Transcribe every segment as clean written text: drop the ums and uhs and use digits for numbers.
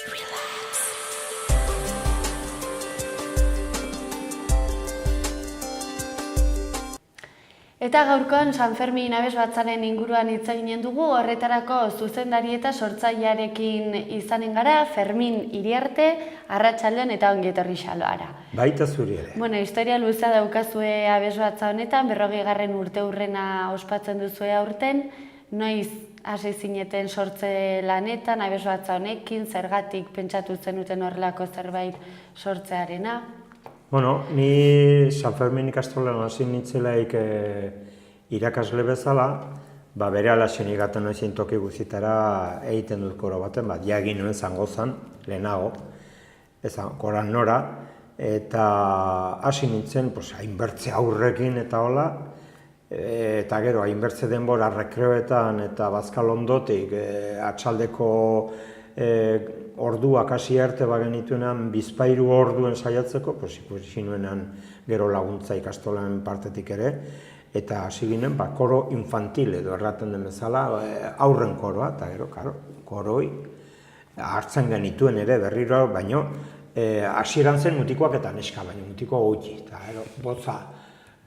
Eta gaurkoan San Fermin abesbatzaren inguruan hitz eginen dugu, horretarako zuzendari eta sortzailearekin izanen gara, Fermin Iriarte, arratsaldeon eta ongi etorri Xaloara. Baita zuri ere. Bueno, historia luzea daukazue abesbatza honetan, 40. urteurrena ospatzen duzue aurten, noiz hasi zineten sortze lanetan abesbatza honekin, zergatik pentsatu zenuten horrelako zerbait sortzearena? Bueno, ni San Fermin ikastolan hasi nintzelaik irakasle bezala, berehala senigaten noizen toki guzitara egiten dut koro baten, diagin nuen Zangozan, lehenago, koran nora, eta hasi nintzen, hainbertze aurrekin eta hola, eta gero, hainbertze denbora rekreoetan eta bazkalondotik, atxaldeko orduak hasi arte bagenituenan bizpahiru orduen saiatzeko, ikusi nuenan gero laguntza ikastolan partetik ere, eta hasi ginen koro infantil edo erraten den bezala aurren koroa, eta gero, koroi hartzen genituen ere berriro, baino hasieran zen mutikoak eta neska, baina mutiko gutxi, eta gero, botza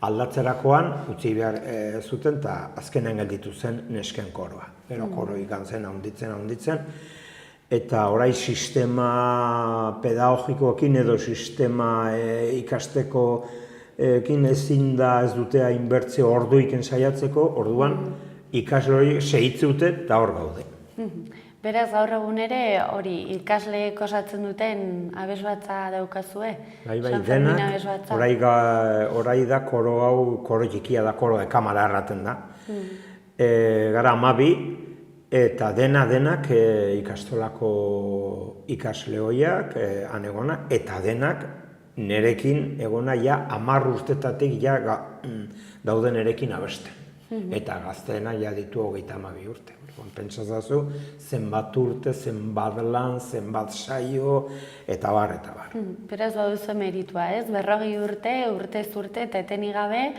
aldatzerakoan utzi behar zuten, eta azkenean gelditu zen nesken koroa. Gero koroi gantzen handitzen, eta orai sistema pedagogikoekin edo sistema ikastekoekin ezin da ez dute hainbertze orduiken saiatzeko, orduan ikasle hori sehitze dute eta hor gaude. Beraz, gaur egun ere hori ikasleek osatzen duten abesbatza daukazue? Bai, denak, orai da koro hau, koro txikia da, koro de kamara erraten da. Gara 12, eta denak ikastolako ikasle hoiak anegona, eta denak nerekin egona 10 urtetatik daude nerekin abesten. Eta gazteena ditu 32 urte. Pentsazazu, zenbat urte, zenbat lan, zenbat saio, eta bar. Beraz baduzu meritua, ez? 40 urte, urtez urte, eta etenik gabe,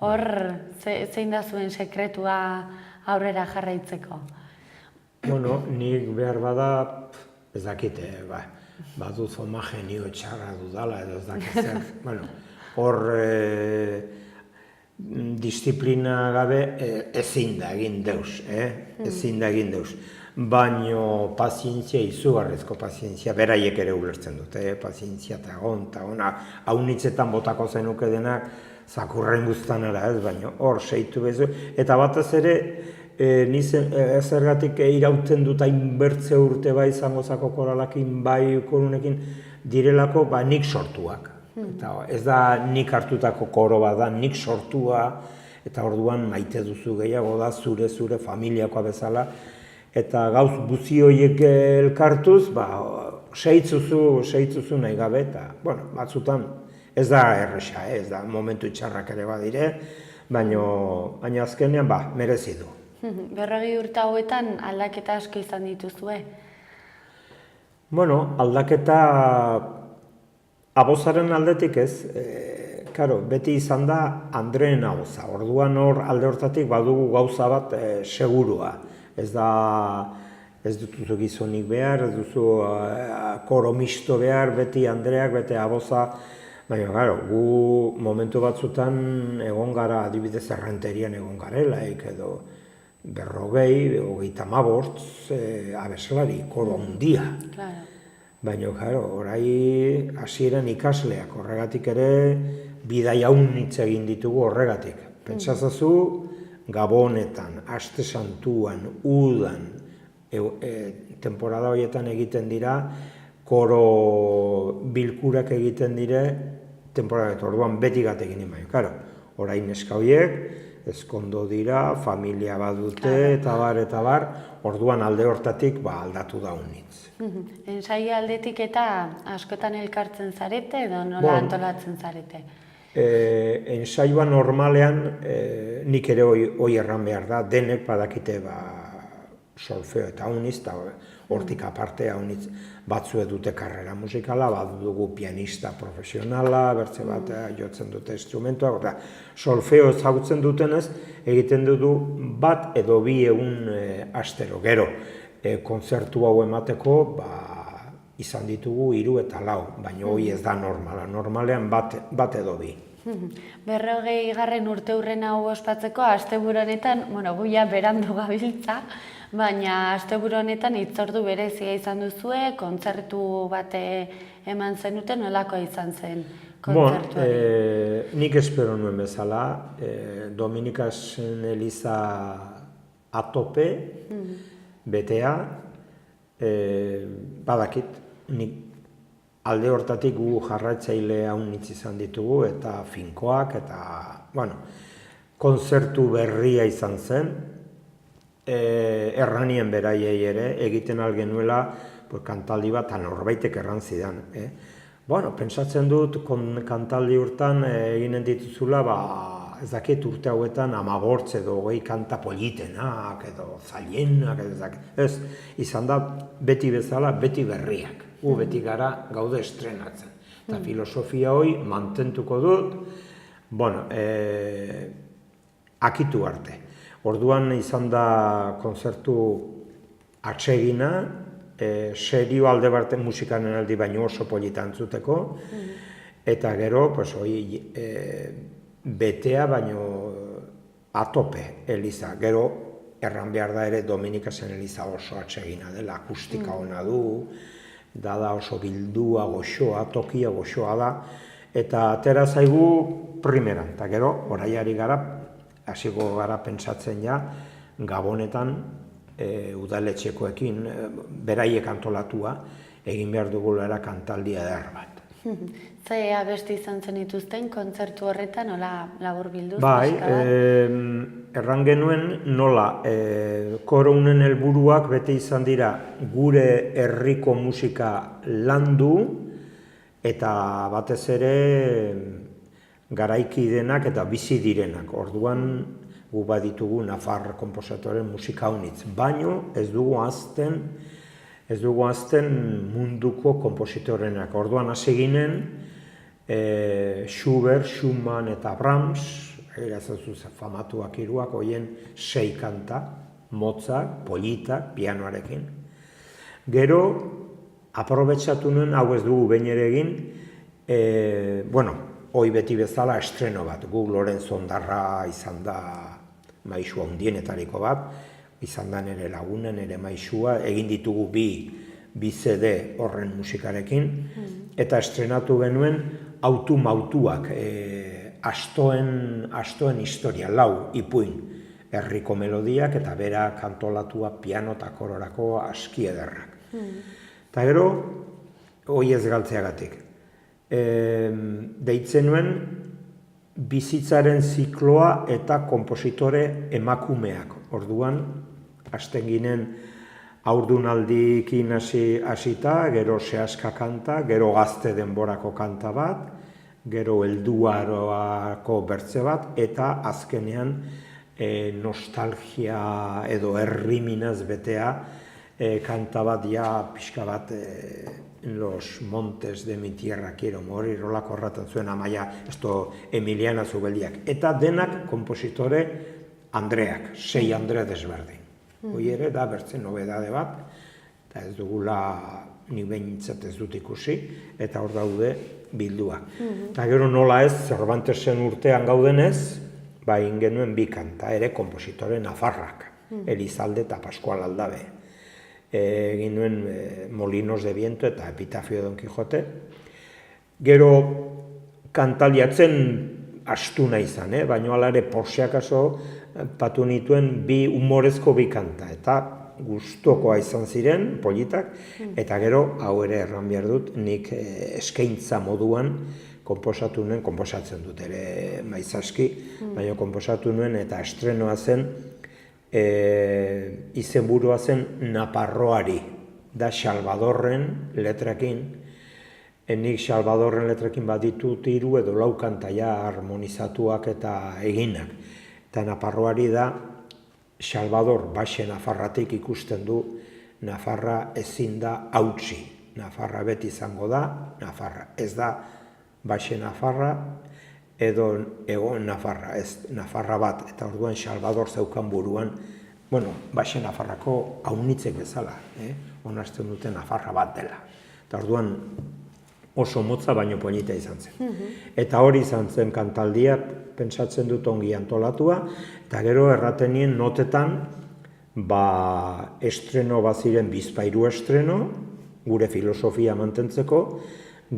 hor zein da zuen sekretua aurrera jarraitzeko? Bueno, nik behar bada, ez dakite, baduz homogenio txarra dudala edo ez dakizak. Hor disiplina gabe ezin da egin deus, Baino pazientzia, izugarrizko pazientzia, beraiek ere ulertzen dute, pazientzia eta ona, haunitzetan botako zenuke denak, zakurren guztanara ez, baino hor seitu bezu, eta batez ere, zergatik irauten dut hainbertze urte bai Zangozako koralakin, bai korunekin direlako, nik sortuak. Ez da nik hartutako koro bat da, nik sortua, eta orduan maite duzu gehiago da, zure familiakoa bezala, eta gauz buzi horiek elkartuz, seitzuzu nahi gabe, eta batzutan ez da erresa, ez da momentu txarrak ere badire, baina azkenean merezi du. 40 urte hauetan aldaketa asko izan dituzue? Bueno, aldaketa abozaren aldetik ez, beti izan da Andreen aboza. Orduan hor alde hortatik badugu gauza bat segurua. Ez duzu gizonik behar, ez duzu koro misto behar, beti Andreak, beti aboza. Baina, gu momentu batzutan egon gara, adibidez errenterian egon garelaik edo 40, 35 abeslari, koro handia. Baina, orai hasieran ikasleak, horregatik ere, bidai haunitz egin ditugu horregatik. Pentsazazu, Gabonetan, Aste Santuan, Udan, temporada horietan egiten dira, koro bilkurak egiten dire, temporada orduan beti gatekin baino. Orain neska horiek, ezkondo dira, familia bat dute, eta bar, orduan alde hortatik aldatu da unitz. Ensai aldetik eta askotan elkartzen zarete edo nola antolatzen zarete? Ensaioa normalean nik ere hoi erran behar da, denek badakite solfeo eta uniz, eta hortik aparte haunitz batzu dute karrera musikala, bat dugu pianista profesionala, bertze bat jotzen dute instrumentuak, eta solfeo ezagutzen dutenez, egiten dugu bat edo 2 egun astero. Gero, kontzertu hau emateko, izan ditugu 3 eta 4, baina hori ez da normala. Normalean bat edo bi. 40. urteurren hau ospatzeko, asteburu honetan, gu ja berandu gabiltza, baina asteburu honetan hitzordu berezia izan duzue, kontzertu bat eman zenuten, nolakoa izan zen kontzertu hori? Nik espero nuen bezala, Dominikasen Eliza atope, betea, badakit, nik alde hortatik gu jarraitzaile haunitz izan ditugu, eta finkoak, eta, kontzertu berria izan zen, erranien beraiei ere, egiten algenuela, kantaldi bat, norbaitek erran zidan. Pentsatzen dut, kantaldi urtan eginen dituzula, ez dakit urte hauetan 15 edo 20 kanta politenak, edo zailenak, ez, izan da beti bezala, beti berriak. Gu beti gara gaude estrenatzen. Eta filosofia hori mantentuko dut, akitu arte. Orduan izan da kontzertu atsegina, serio alde baten musikanen aldi baino oso polita entzuteko, eta gero, betea baino atope Eliza. Gero, erran behar da ere Dominikasen Eliza oso atsegina dela, akustika ona du, da oso bildua, goxoa, tokia goxoa da, eta atera zaigu primeran, eta gero, oraiari gara, hasiko gara pentsatzen ja, Gabonetan, udaletxekoekin, beraiek antolatua, egin behar dugula kantaldia eder bat. Ze abesti izan zen dituzten kontzertu horretan, nola labur bilduz? Bai, erran genuen nola, korounen helburuak bete izan dira gure herriko musika landu, eta batez ere garaiki denak eta bizi direnak. Orduan gu baditugu Nafar konposatoren musika honitz, baino ez dugu azten munduko konpositorenak. Orduan hasi ginen Schubert, Schumann eta Brahms, famatuak 3, hoien 6 kanta, Mozart, politak, pianoarekin. Gero, aprobetxatu nuen, hau ez dugu behin ere egin, hoi beti bezala estreno bat, gu Lorenzo Ondarra izan da maisua hundienetariko bat, izan da nire laguna, nire maisua, egin ditugu bi CD horren musikarekin, eta estrenatu genuen autu-mautuak, astoen historia, 4 ipuin, herriko melodiak eta bera kantolatua piano eta kororako aski ederrak. Eta gero, hoi ez galtzeagatik. Deitzen nuen bizitzaren zikloa eta konpositore emakumeak. Orduan, hasten ginen haurdunaldikin hasita, gero sehaska kanta, gero gazte denborako kanta bat, gero helduaroako bertze bat, eta azkenean nostalgia edo herriminaz betea kanta bat pixka bat Los montes de mi tierra quiero morir, rolako horretan zuen Amaia, Emiliana Zubeldiak. Eta denak kompositore Andreak, 6 Andre desberdin. Hoi ere da bertzen nobedade bat, eta ez dugula nik behintzat ez dut ikusi, eta hor daude bilduak. Eta gero nola ez, Cervantesen urtean gaudenez, egin genuen 2 kanta, ere kompositore nafarrak, Elizalde eta Pascual Aldabe. Egin nuen Molinos de Viento eta Epitafio de Don Quijote. Gero kantaliatzen astuna izan, baina ala ere porxiakaso patu nituen 2 humorezko 2 kanta, eta gustokoa izan ziren, politak, eta gero, hau ere erran behar dut, nik eskaintza moduan konposatzen dut ere maizaski, baina konposatu nuen eta estrenoa zen, izenburua zen Naparroari, da Salvadorren letrakin, nik Salvadorren letrakin baditut 3 edo 4 kanta harmonizatuak eta eginak. Eta Naparroari da Salvador Baxe Nafarratik ikusten du Nafarra ezin da hautsi. Nafarra beti izango da Nafarra. Ez da Baxe Nafarra edo Ego Nafarra, ez Nafarra bat. Eta orduan Salvador zeukan buruan, Baxe Nafarrako haunitzek bezala, onartzen dute Nafarra bat dela. Eta orduan oso motza baino polita izan zen. Eta hori izan zen kantaldia, pentsatzen dut ongi antolatua, eta gero erratenien notetan, estreno baziren bizpairu estreno, gure filosofia mantentzeko,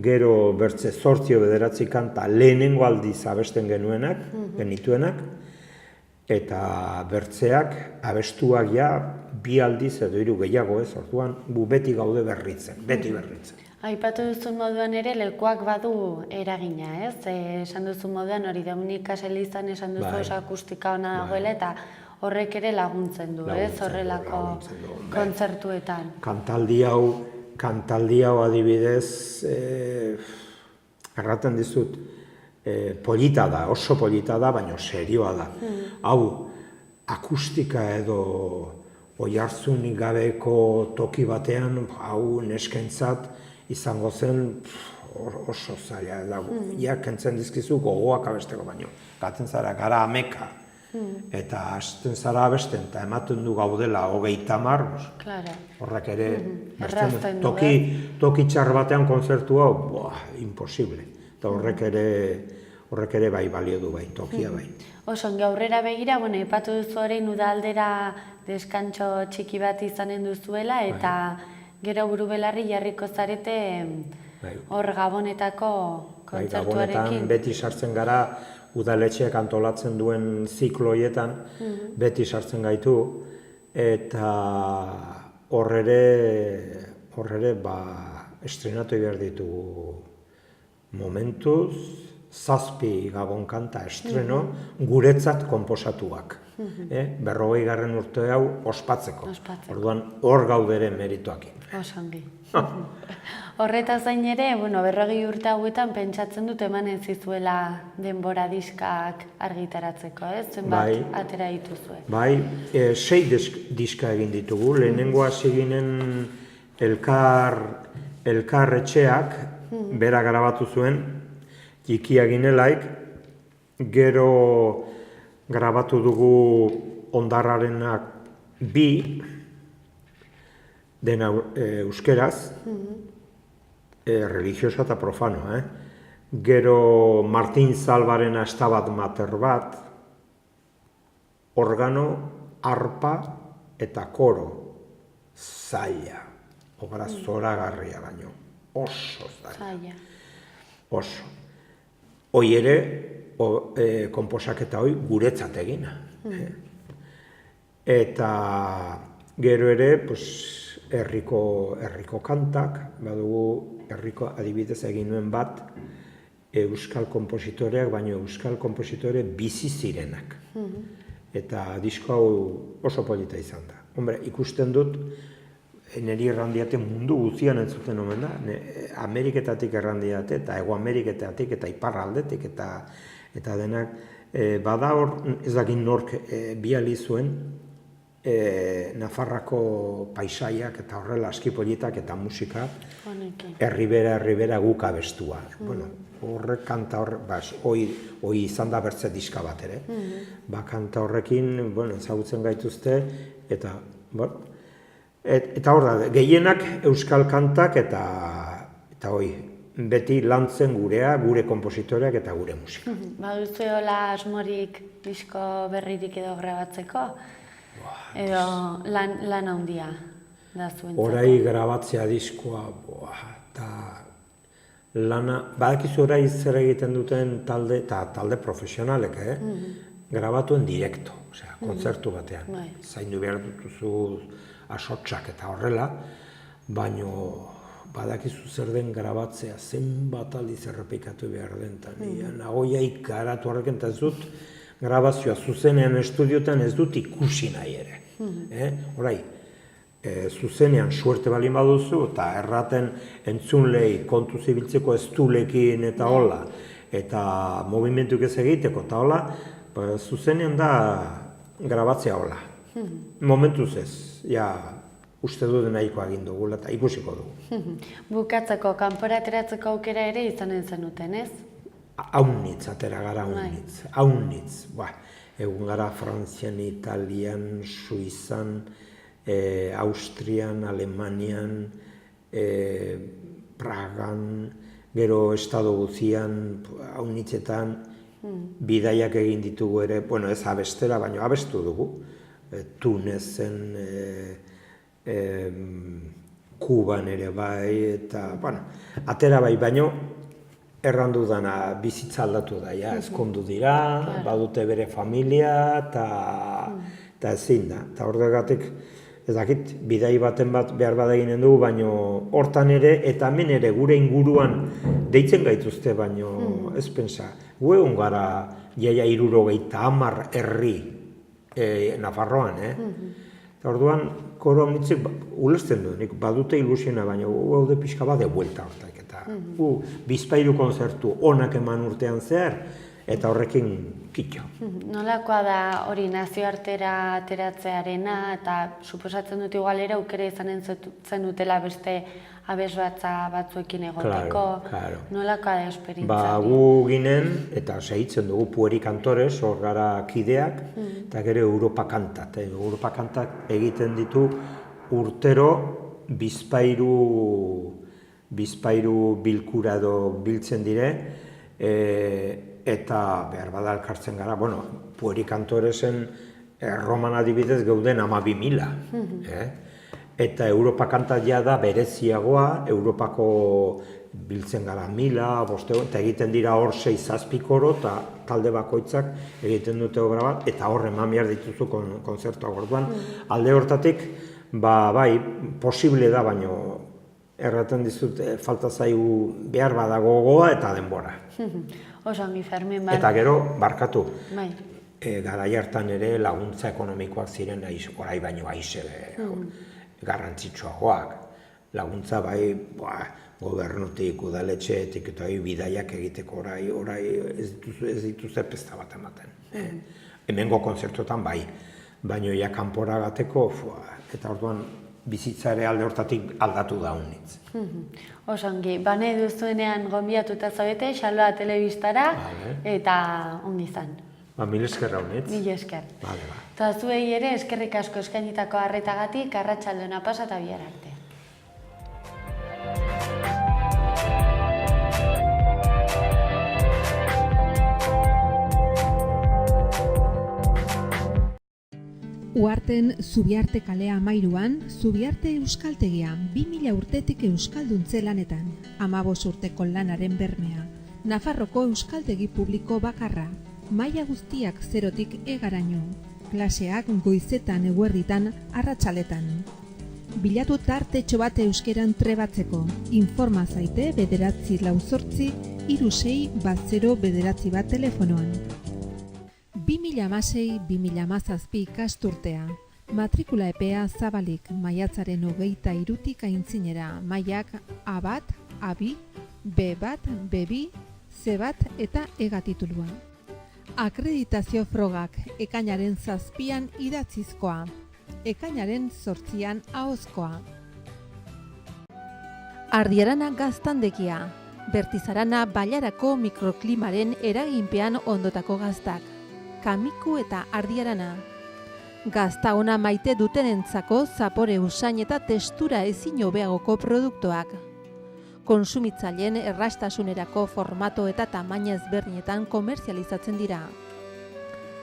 gero bertze 8-9 kanta lehenengo aldiz abesten genituenak, eta bertzeak abestuak ja 2 aldiz edo 3 gehiago ez, orduan gu beti gaude berritzen, beti berritzen. Aipatu duzun moduan ere lekuak badu eragina, ez? Esan duzun moduan hori Dominika Selizan esan duzu oso akustika ona dagoela eta horrek ere laguntzen du, ez? Horrelako kontzertuetan. Kantaldi hau adibidez, erraten dizut, polita da, oso polita da, baina serioa da. Hau, akustika edo oihartzunik gabeko toki batean, hau neskentzat izango zen oso zaila da. Ja, kentzen dizkizu gogoak abesteko baino. Gaten zara, gara ameka. Eta hasten zara abesten, eta ematen du gaudela 30, horrek ere, toki txar batean kontzertu hau, imposible. Eta horrek ere bai balio du bai, tokia bai. Osongi aurrera begira, aipatu duzu orain udaldera deskantxo txiki bat izanen duzuela, eta gero Buru-Belarri jarriko zarete hor Gabonetako kontzertuarekin. Gabonetan beti sartzen gara, udaletxeak antolatzen duen ziklo horietan, beti sartzen gaitu, eta horre estrenatu behar ditugu momentuz, 7 Gabon kanta estreno, guretzat konposatuak. 40. urte hau ospatzeko. Orduan hor gaudere merituakin. Osongi. Horretaz gain ere, 40 urte hauetan pentsatzen dut emanen zizuela denbora diskak argitaratzeko, ez? Zenbat atera dituzue? Bai, 6 diska egin ditugu. Lehenengo hasi ginen elkar etxeak, bera grabatu zuen, txikia ginelaik, gero grabatu dugu Ondarrarenak 2, dena euskeraz, religiosa eta profano, Gero Martin Zalbarena Stabat Mater bat, organo, arpa eta koro, zaila, obra zoragarria baino, oso zaila. Oso. Hoi ere, konposaketa hoi guretzat egina. Eta gero ere, herriko kantak, badugu herriko adibidez egin nuen bat, euskal konpositoreak, baina euskal konpositore bizi zirenak. Eta disko hau oso polita izan da. Hombre, ikusten dut, niri errandiate mundu guztian entzuten omen da, Ameriketatik errandiate, eta Hego Ameriketatik, eta Iparraldetik, eta denak, bada hor, ez dakit nork biali zuen, Nafarrako paisaiak eta horrela askipolitak eta musika herribera guk abestua. Horrek kanta hoi izan da bertze diska bat ere. Kanta horrekin ezagutzen gaituzte eta hor da, gehienak euskal kantak eta hoi beti lantzen gurea, gure konpositoreak eta gure musika. Baduzuela asmorik disko berririk edo grabatzeko? Edo lan handia da zuentzako? Horai grabatzea diskoa, eta lana, badakizu orai zer egiten duten talde profesionalek, grabatuen direkto, kontzertu batean. Zaindu behar dutuzu asotsak eta horrela, baino badakizu zer den grabatzea, zenbat aldiz errepikatu behar den, eta nagoiaik garatu horrekin, eta ez dut grabazioa zuzenean estudiotan ez dut ikusi nahi ere. Horai, zuzenean suerte balin baduzu, eta erraten entzunlei kontu zibiltzeko estulekin eta hola, eta movimentuk ez egiteko eta hola, zuzenean da grabatzea hola. Momentuz ez, uste dut nahikoa egin dugula eta ikusiko dugu. Bukatzeko, kanpora ateratzeko aukera ere izanen zenuten, ez? Aunitz, atera gara aunitz. Egun gara Frantzian, Italian, Suizan, Austrian, Alemanian, Pragan, gero estado guzian, haunitzetan, bidaiak egin ditugu ere, bueno, ez abestera, baina abestu dugu. Tunezen, Kuban ere bai, eta, bueno, atera bai, baino, errandu dana bizitza aldatu da, ja, ezkondu dira, badute bere familia, eta ezin da. Eta horregatik, ez dakit, bidai baten bat behar bada eginen dugu, baino hortan ere, eta hemen ere gure inguruan deitzen gaituzte, baino ez pensa. Gu egon gara, jaia 70 herri Nafarroan, Eta orduan, koro honitzik ulertzen du, nik badute ilusiona, baina gaude pixka bat de buelta hortak. Eta Bizpahiru konzertu onak eman urtean zehar, eta horrekin kitxo. Nolakoa da hori nazioartera ateratzearena, eta suposatzen dut igualera aukera izanen zenutela beste abesbatza batzuekin egoteko. Claro. Nolakoa da esperientzia? Gu ginen, eta segitzen dugu Pueri Kantores, hor gara kideak, eta gero Europa Kantat. Europa Kantak egiten ditu urtero Bizpahiru bilkura edo biltzen dire, eta behar bada elkartzen gara, bueno, Pueri Kantoresen Roman adibidez geuden 12.000. Eta Europa Kantat ja da bereziagoa, Europako biltzen gara 1.000, eta egiten dira hor 6-7 koro, eta talde bakoitzak egiten dute obra bat, eta hor eman behar dituzu konzertuak orduan. Alde hortatik, bai, posible da, baino erraten dizut falta zaigu behar badago gogoa eta denbora. Oso ongi Fermin, bai. Eta gero, barkatu, Bai. garai hartan ere laguntza ekonomikoak ziren orai baino aize garrantzitsuagoak. Laguntza bai, gobernutik, udaletxeetik eta bidaiak egiteko orai ez dituzte pesta bat ematen. Hemengo konzertuetan bai, baino ja kanpora gateko, eta orduan bizitzare alde hortatik aldatu da honitz. Oso ongi, bane duzuenean gonbiatuta zaudete, Xaloa telebistara, eta ongi izan. Mil esker honitz. Mil esker. Bale. Eta zuei ere eskerrik asko eskainitako arretagatik, arratsaldona pasa eta bihar arte. Uharten Zubiarte kalea 13an, Zubiarte Euskaltegia, 2000 urtetik euskalduntze lanetan, 15 urteko lanaren bermea, Nafarroko euskaltegi publiko bakarra, maila guztiak 0tik egaraino, klaseak goizetan eguerritan arratsaletan. Bilatu tartetxo bat euskeran trebatzeko, informa zaite 948-36-10 telefonoan. 2016-2017 ikasturtea, matrikula epea zabalik maiatzaren 23tik aintzinera, mailak A1, A2, B1, B2, C1 eta EGA titulua. Akreditazio frogak ekainaren 7an idatzizkoa, ekainaren 8an ahozkoa. Ardiarana gaztandegia, Bertizarana bailarako mikroklimaren eraginpean ondotako gaztak. Kamiku eta Ardiarana. Gazta ona maite dutenentzako zapore usain eta testura ezin hobeagoko produktuak. Konsumitzaileen errastasunerako formato eta tamaina ezberdinetan komerzializatzen dira.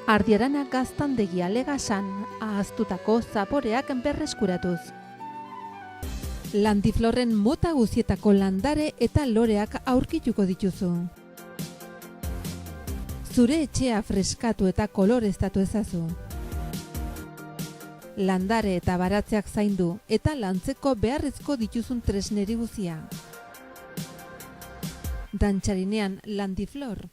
Ardiarana gaztandegia Legasan, ahaztutako zaporeak berreskuratuz. Landiflorren mota guzietako landare eta loreak aurkituko dituzu. Zure etxea freskatu eta koloreztatu ezazu. Landare eta baratzeak zaindu eta lantzeko beharrezko dituzun tresneri guzia. Dantxarinean Landiflor.